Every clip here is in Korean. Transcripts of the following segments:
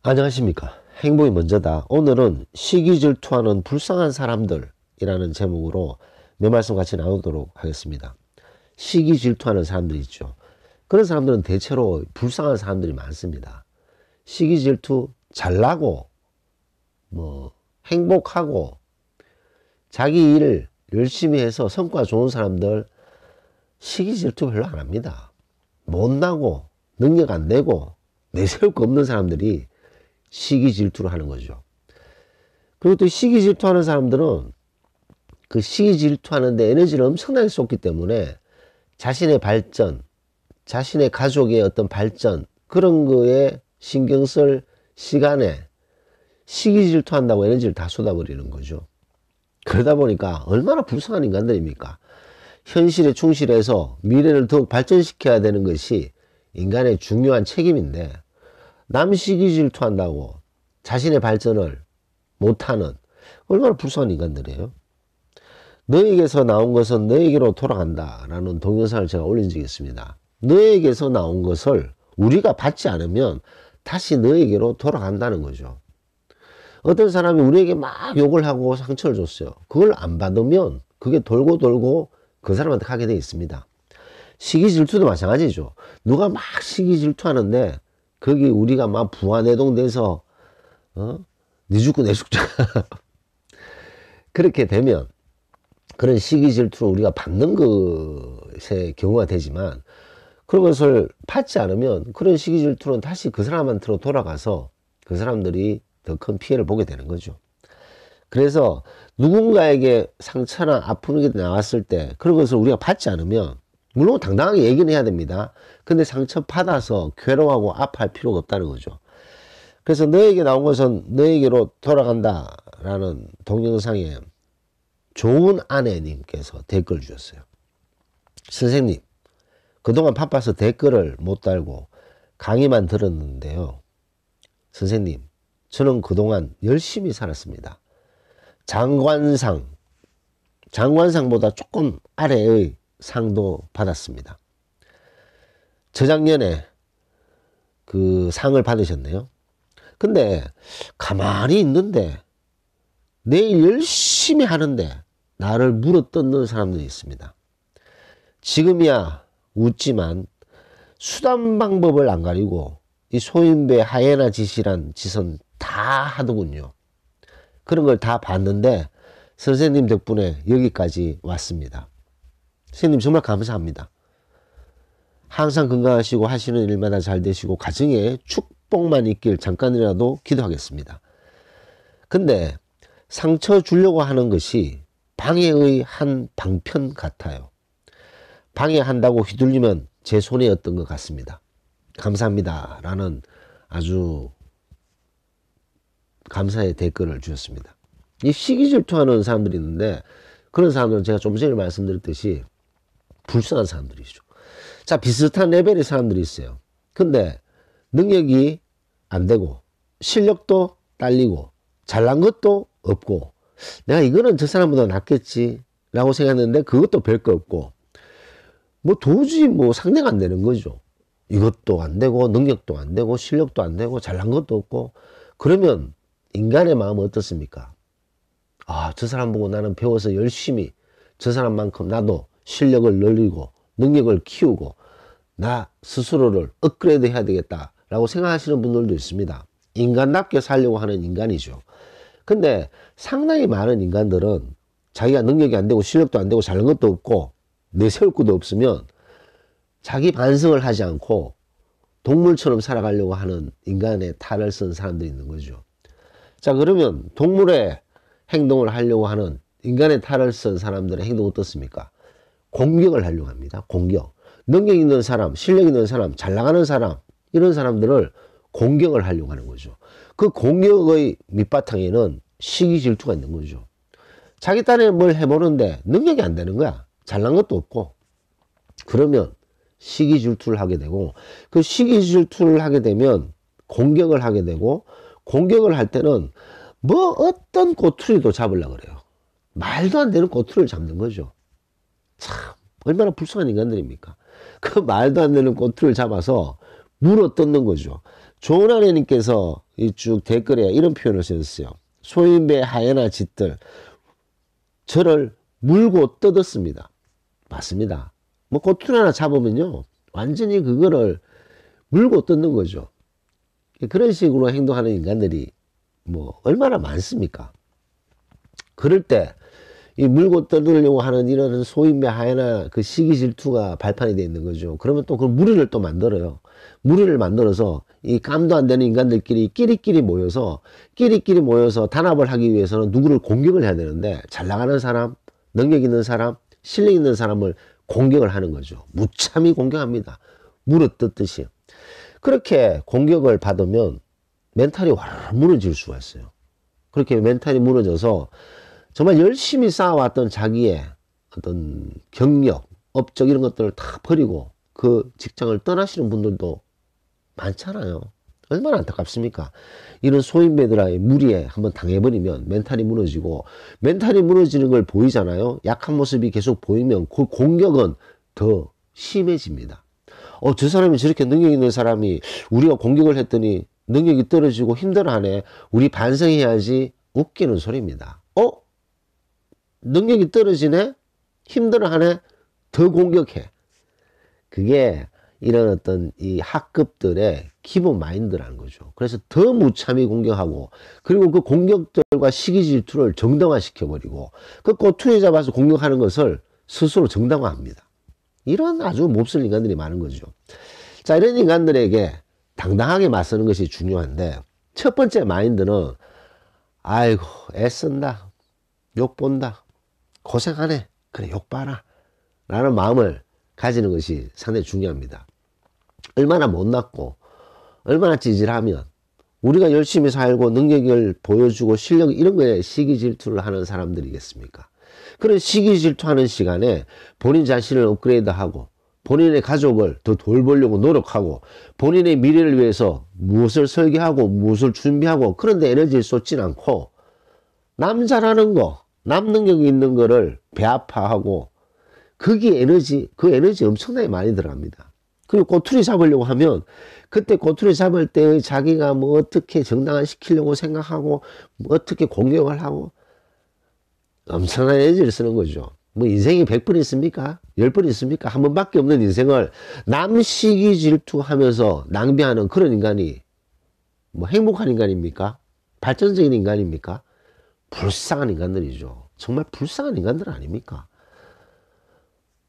안녕하십니까. 행복이 먼저다. 오늘은 시기 질투하는 불쌍한 사람들이라는 제목으로 몇 말씀 같이 나누도록 하겠습니다. 시기 질투하는 사람들이 있죠. 그런 사람들은 대체로 불쌍한 사람들이 많습니다. 시기 질투, 잘나고 행복하고 자기 일을 열심히 해서 성과 좋은 사람들 시기 질투 별로 안 합니다. 못나고 능력 안 되고 내세울 거 없는 사람들이 시기 질투를 하는 거죠. 그리고 또 시기 질투하는 사람들은 그 시기 질투하는데 에너지를 엄청나게 쏟기 때문에 자신의 발전, 자신의 가족의 어떤 발전, 그런 거에 신경 쓸 시간에 시기 질투한다고 에너지를 다 쏟아버리는 거죠. 그러다 보니까 얼마나 불쌍한 인간들입니까? 현실에 충실해서 미래를 더욱 발전시켜야 되는 것이 인간의 중요한 책임인데, 남 시기 질투한다고 자신의 발전을 못하는 얼마나 불쌍한 인간들이에요. 너에게서 나온 것은 너에게로 돌아간다 라는 동영상을 제가 올린 적이 있습니다. 너에게서 나온 것을 우리가 받지 않으면 다시 너에게로 돌아간다는 거죠. 어떤 사람이 우리에게 막 욕을 하고 상처를 줬어요. 그걸 안 받으면 그게 돌고 돌고 그 사람한테 가게 돼 있습니다. 시기 질투도 마찬가지죠. 누가 막 시기 질투하는데 거기 우리가 막 부화내동돼서 네 죽고 내 죽자 그렇게 되면 그런 시기 질투를 우리가 받는 것의 경우가 되지만, 그런 것을 받지 않으면 그런 시기 질투는 다시 그 사람한테로 돌아가서 그 사람들이 더 큰 피해를 보게 되는 거죠. 그래서 누군가에게 상처나 아픈 게 나왔을 때 그런 것을 우리가 받지 않으면, 물론 당당하게 얘기는 해야 됩니다. 근데 상처 받아서 괴로워하고 아파할 필요가 없다는 거죠. 그래서 너에게 나온 것은 너에게로 돌아간다 라는 동영상에 좋은 아내님께서 댓글 주셨어요. 선생님, 그동안 바빠서 댓글을 못 달고 강의만 들었는데요. 선생님, 저는 그동안 열심히 살았습니다. 장관상보다 조금 아래의 상도 받았습니다. 저작년에 그 상을 받으셨네요. 근데 가만히 있는데 내일 열심히 하는데 나를 물어뜯는 사람들이 있습니다. 지금이야 웃지만 수단 방법을 안 가리고 이 소인배 하예나 짓이란 짓은 다 하더군요. 그런 걸 다 봤는데 선생님 덕분에 여기까지 왔습니다. 선생님 정말 감사합니다. 항상 건강하시고 하시는 일마다 잘 되시고 가정에 축복만 있길 잠깐이라도 기도하겠습니다. 근데 상처 주려고 하는 것이 방해의 한 방편 같아요. 방해한다고 휘둘리면 제 손해였던 것 같습니다. 감사합니다 라는 아주 감사의 댓글을 주셨습니다. 이 시기 질투하는 사람들이 있는데, 그런 사람들은 제가 좀 전에 말씀드렸듯이 불쌍한 사람들이죠. 자, 비슷한 레벨의 사람들이 있어요. 근데 능력이 안 되고 실력도 딸리고 잘난 것도 없고, 내가 이거는 저 사람보다 낫겠지 라고 생각했는데 그것도 별거 없고, 도저히 상대가 안 되는 거죠. 이것도 안 되고 능력도 안 되고 실력도 안 되고 잘난 것도 없고. 그러면 인간의 마음은 어떻습니까? 저 사람 보고 나는 배워서 열심히 저 사람만큼 나도 실력을 늘리고 능력을 키우고 나 스스로를 업그레이드 해야 되겠다라고 생각하시는 분들도 있습니다. 인간답게 살려고 하는 인간이죠. 근데 상당히 많은 인간들은 자기가 능력이 안 되고 실력도 안 되고 잘난 것도 없고 내세울 것도 없으면 자기 반성을 하지 않고 동물처럼 살아가려고 하는 인간의 탈을 쓴 사람들이 있는 거죠. 자, 그러면 동물의 행동을 하려고 하는 인간의 탈을 쓴 사람들의 행동은 어떻습니까? 공격을 하려고 합니다. 공격. 능력 있는 사람, 실력 있는 사람, 잘 나가는 사람, 이런 사람들을 공격을 하려고 하는 거죠. 그 공격의 밑바탕에는 시기 질투가 있는 거죠. 자기 딴에 뭘 해보는데 능력이 안 되는 거야. 잘난 것도 없고. 그러면 시기 질투를 하게 되고, 그 시기 질투를 하게 되면 공격을 하게 되고, 공격을 할 때는 어떤 꼬투리도 잡으려고 그래요. 말도 안 되는 꼬투리를 잡는 거죠. 참 얼마나 불쌍한 인간들입니까? 그 말도 안 되는 꼬투리를 잡아서 물어뜯는 거죠. 조은아내님께서 이 쭉 댓글에 이런 표현을 쓰셨어요. 소인배 하예나 짓들 저를 물고 뜯었습니다. 맞습니다. 뭐 꼬투리 하나 잡으면요 완전히 그거를 물고 뜯는 거죠. 그런 식으로 행동하는 인간들이 뭐 얼마나 많습니까? 그럴 때 이 물고 뜯으려고 하는 이런 소인배 하에나 그 시기 질투가 발판이 되어 있는 거죠. 그러면 또 그 무리를 또 만들어요. 무리를 만들어서 이 깜도 안 되는 인간들끼리 끼리끼리 모여서 단합을 하기 위해서는 누구를 공격을 해야 되는데 잘 나가는 사람, 능력 있는 사람, 실력 있는 사람을 공격을 하는 거죠. 무참히 공격합니다. 물어뜯듯이. 그렇게 공격을 받으면 멘탈이 와르르 무너질 수가 있어요. 그렇게 멘탈이 무너져서 정말 열심히 쌓아왔던 자기의 어떤 경력, 업적 이런 것들을 다 버리고 그 직장을 떠나시는 분들도 많잖아요. 얼마나 안타깝습니까? 이런 소인배들의 무리에 한번 당해버리면 멘탈이 무너지고, 멘탈이 무너지는 걸 보이잖아요. 약한 모습이 계속 보이면 그 공격은 더 심해집니다. 저 사람이 저렇게 능력 있는 사람이 우리가 공격을 했더니 능력이 떨어지고 힘들어하네. 우리 반성해야지. 웃기는 소리입니다. 능력이 떨어지네? 힘들어하네? 더 공격해. 그게 이런 어떤 이 학급들의 기본 마인드라는 거죠. 그래서 더 무참히 공격하고, 그리고 그 공격들과 시기 질투를 정당화시켜버리고, 그 꼬투리 잡아서 공격하는 것을 스스로 정당화합니다. 이런 아주 몹쓸 인간들이 많은 거죠. 자, 이런 인간들에게 당당하게 맞서는 것이 중요한데, 첫 번째 마인드는 아이고 애쓴다, 욕본다, 고생하네, 그래 욕봐라 라는 마음을 가지는 것이 상당히 중요합니다. 얼마나 못났고 얼마나 찌질하면 우리가 열심히 살고 능력을 보여주고 실력 이런 거에 시기 질투를 하는 사람들이겠습니까? 그런 시기 질투하는 시간에 본인 자신을 업그레이드하고 본인의 가족을 더 돌보려고 노력하고 본인의 미래를 위해서 무엇을 설계하고 무엇을 준비하고 그런 데 에너지를 쏟진 않고, 남 잘하는 거, 남 능력이 있는 거를 배아파하고 거기에 그 에너지 엄청나게 많이 들어갑니다. 그리고 꼬투리 잡으려고 하면 그때 꼬투리 잡을 때 자기가 뭐 어떻게 정당화시키려고 생각하고 뭐 어떻게 공격을 하고 엄청난 에너지를 쓰는 거죠. 뭐 인생이 100번 있습니까? 10번 있습니까? 한 번밖에 없는 인생을 남 시기 질투하면서 낭비하는 그런 인간이 뭐 행복한 인간입니까? 발전적인 인간입니까? 불쌍한 인간들이죠. 정말 불쌍한 인간들 아닙니까?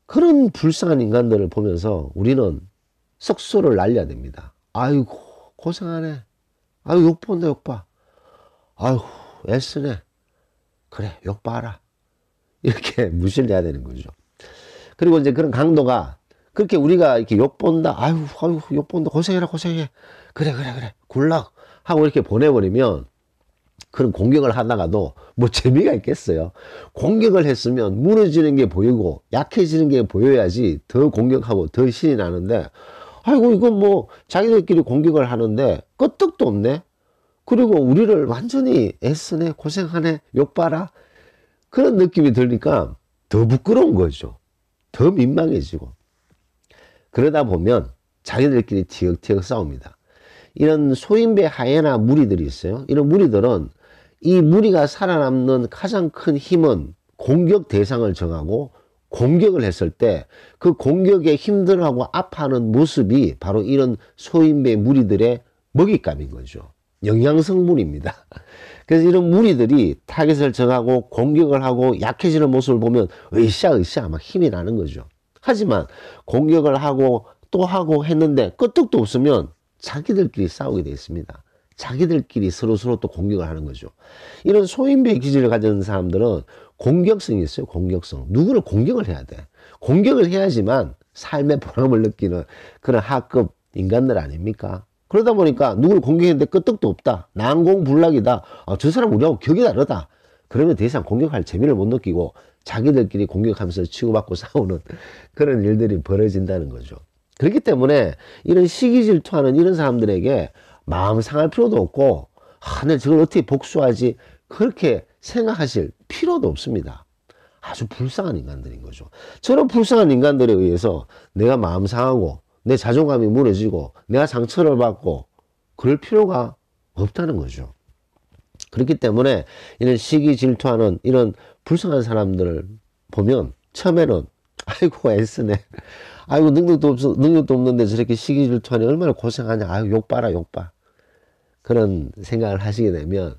그런 불쌍한 인간들을 보면서 우리는 썩소를 날려야 됩니다. 아이고 고생하네, 아이고 욕본다 욕봐, 아이고 애쓰네, 그래 욕봐라, 이렇게 무시를 해야 되는 거죠. 그리고 이제 그런 강도가 그렇게 우리가 이렇게 욕본다, 아이고 욕본다, 고생해라 고생해, 그래 굴락 하고 이렇게 보내버리면 그런 공격을 하다가도 뭐 재미가 있겠어요. 공격을 했으면 무너지는 게 보이고 약해지는 게 보여야지 더 공격하고 더 신이 나는데, 아이고 이건 뭐 자기들끼리 공격을 하는데 끄떡도 없네. 그리고 우리를 완전히 애쓰네, 고생하네, 욕봐라, 그런 느낌이 들니까 더 부끄러운 거죠. 더 민망해지고. 그러다 보면 자기들끼리 티격태격 싸웁니다. 이런 소인배 하예나 무리들이 있어요. 이런 무리들은 이 무리가 살아남는 가장 큰 힘은 공격 대상을 정하고 공격을 했을 때 그 공격에 힘들어하고 아파하는 모습이 바로 이런 소인배 무리들의 먹잇감인 거죠. 영양성분입니다. 그래서 이런 무리들이 타겟을 정하고 공격을 하고 약해지는 모습을 보면 으쌰으쌰 막 힘이 나는 거죠. 하지만 공격을 하고 또 하고 했는데 끄떡도 없으면 자기들끼리 싸우게 되어 있습니다. 자기들끼리 서로 또 공격을 하는 거죠. 이런 소인배 기질을 가진 사람들은 공격성이 있어요. 공격성. 누구를 공격을 해야 돼. 공격을 해야지만 삶의 보람을 느끼는 그런 하급 인간들 아닙니까? 그러다 보니까 누구를 공격했는데 끄떡도 없다, 난공불락이다, 저 사람 우리하고 격이 다르다, 그러면 더 이상 공격할 재미를 못 느끼고 자기들끼리 공격하면서 치고받고 싸우는 그런 일들이 벌어진다는 거죠. 그렇기 때문에 이런 시기 질투하는 이런 사람들에게 마음 상할 필요도 없고, 내가 저걸 어떻게 복수하지, 그렇게 생각하실 필요도 없습니다. 아주 불쌍한 인간들인 거죠. 저런 불쌍한 인간들에 의해서 내가 마음 상하고 내 자존감이 무너지고 내가 상처를 받고 그럴 필요가 없다는 거죠. 그렇기 때문에 이런 시기 질투하는 이런 불쌍한 사람들을 보면 처음에는 아이고 애쓰네, 아이고 능력도 없는데 저렇게 시기 질투하니 얼마나 고생하냐, 아유 욕 봐라 욕 봐, 그런 생각을 하시게 되면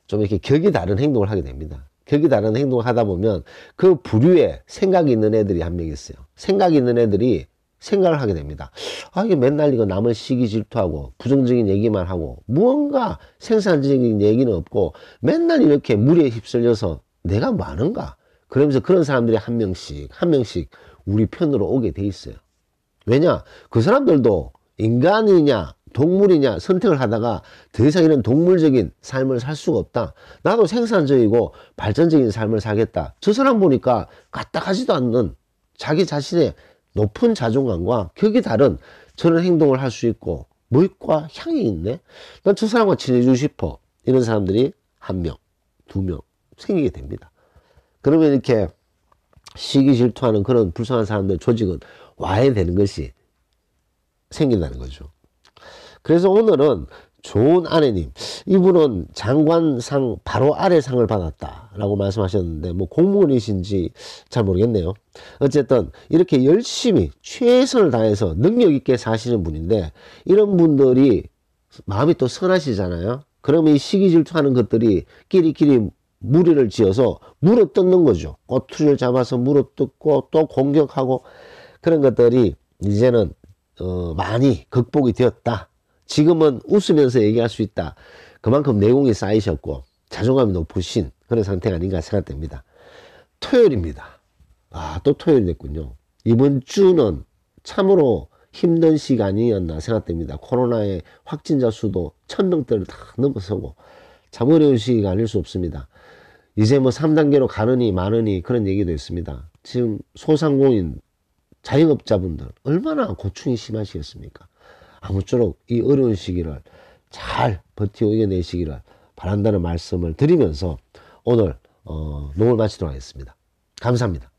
좀 이렇게 격이 다른 행동을 하게 됩니다. 격이 다른 행동을 하다 보면 그 부류에 생각이 있는 애들이 한 명 있어요. 생각이 있는 애들이 생각을 하게 됩니다. 아, 이게 맨날 이거 남을 시기 질투하고 부정적인 얘기만 하고 무언가 생산적인 얘기는 없고 맨날 이렇게 무리에 휩쓸려서 내가 뭐 하는가? 그러면서 그런 사람들이 한 명씩 우리 편으로 오게 돼 있어요. 왜냐? 그 사람들도 인간이냐 동물이냐 선택을 하다가 더 이상 이런 동물적인 삶을 살 수가 없다. 나도 생산적이고 발전적인 삶을 살겠다. 저 사람 보니까 까딱하지도 않는 자기 자신의 높은 자존감과 격이 다른 저런 행동을 할 수 있고 멋과 향이 있네. 난 저 사람과 친해지고 싶어. 이런 사람들이 한 명, 두 명 생기게 됩니다. 그러면 이렇게 시기 질투하는 그런 불쌍한 사람들 조직은 와야 되는 것이 생긴다는 거죠. 그래서 오늘은 좋은 아내님, 이분은 장관상 바로 아래 상을 받았다라고 말씀하셨는데 뭐 공무원이신지 잘 모르겠네요. 어쨌든 이렇게 열심히 최선을 다해서 능력 있게 사시는 분인데 이런 분들이 마음이 또 선하시잖아요. 그러면 이 시기 질투하는 것들이 끼리끼리 무리를 지어서 물어뜯는 거죠. 꼬투리를 잡아서 물어뜯고 또 공격하고 그런 것들이 이제는 많이 극복이 되었다. 지금은 웃으면서 얘기할 수 있다. 그만큼 내공이 쌓이셨고 자존감이 높으신 그런 상태가 아닌가 생각됩니다. 토요일입니다. 아, 또 토요일 됐군요. 이번 주는 참으로 힘든 시간이었나 생각됩니다. 코로나의 확진자 수도 1000명대를 다 넘어서고 참 어려운 시기가 아닐 수 없습니다. 이제 뭐 3단계로 가느니 마느니 그런 얘기도 있습니다. 지금 소상공인 자영업자분들 얼마나 고충이 심하시겠습니까? 아무쪼록 이 어려운 시기를 잘 버티고 이겨내시기를 바란다는 말씀을 드리면서 오늘 녹음을 마치도록 하겠습니다. 감사합니다.